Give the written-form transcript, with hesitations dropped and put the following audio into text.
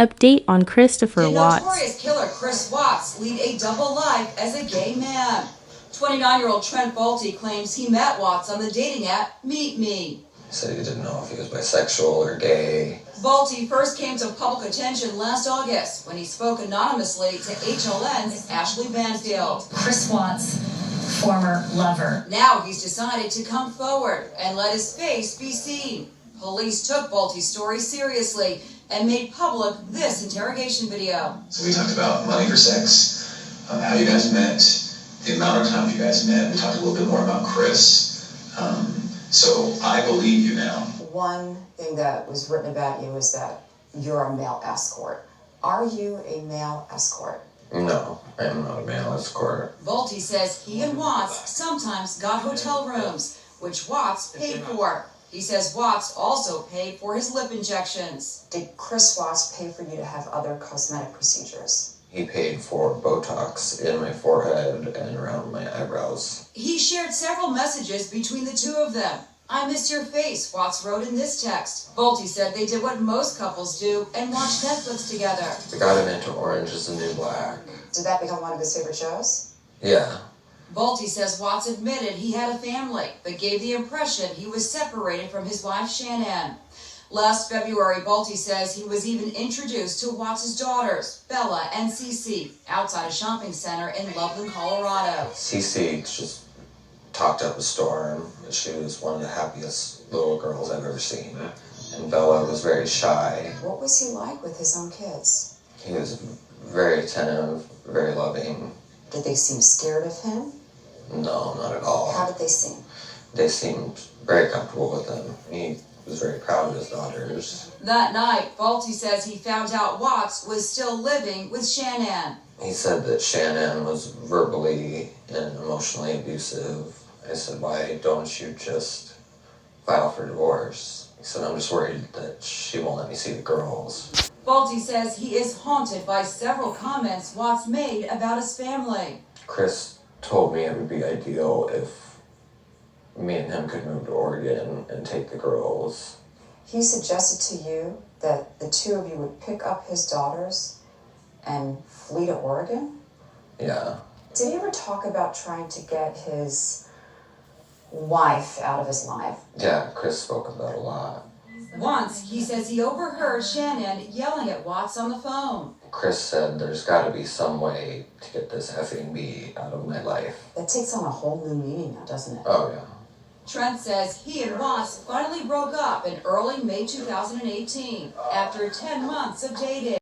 update on Christopher Watts. Notorious killer Chris Watts lead a double life as a gay man. 29-year-old Trent Bolte claims he met Watts on the dating app Meet Me. He said he didn't know if he was bisexual or gay. Bolte first came to public attention last August when he spoke anonymously to HLN's Ashley Banfield. Chris Watts' former lover. Now he's decided to come forward and let his face be seen. Police took Bolte's story seriously and made public this interrogation video. So we talked about money for sex, how you guys met, the amount of time you guys met. We talked a little bit more about Chris. So I believe you now. One thing that was written about you is that you're a male escort. Are you a male escort? No, I am not a male escort. Bolte says he and Watts sometimes got hotel rooms, which Watts paid for. He says Watts also paid for his lip injections. Did Chris Watts pay for you to have other cosmetic procedures? He paid for Botox in my forehead and around my eyebrows. He shared several messages between the two of them. "I miss your face," Watts wrote in this text. Bolte said they did what most couples do and watched Netflix together. We got him into Orange is the New Black. Did that become one of his favorite shows? Yeah. Bolte says Watts admitted he had a family, but gave the impression he was separated from his wife Shanann. Last February, Bolte says he was even introduced to Watts' daughters, Bella and Cece, outside a shopping center in Loveland, Colorado. Cece just talked up a storm. She was one of the happiest little girls I've ever seen. And Bella was very shy. What was he like with his own kids? He was very attentive, very loving. Did they seem scared of him? No, not at all. How did they seem? They seemed very comfortable with him. He was very proud of his daughters. That night, Bolte says he found out Watts was still living with Shanann. He said that Shanann was verbally and emotionally abusive. I said, "Why don't you just file for divorce?" He said, "I'm just worried that she won't let me see the girls." Bolte says he is haunted by several comments Watts made about his family. Chris told me it would be ideal if me and him could move to Oregon and take the girls. He suggested to you that the two of you would pick up his daughters and flee to Oregon? Yeah. Did he ever talk about trying to get his wife out of his life? Yeah, Chris spoke of that a lot. Once, he says he overheard Shanann yelling at Watts on the phone. Chris said there's got to be some way to get this effing B out of my life. That takes on a whole new meaning now, doesn't it? Oh, yeah. Trent says he and Watts finally broke up in early May 2018 after 10 months of dating.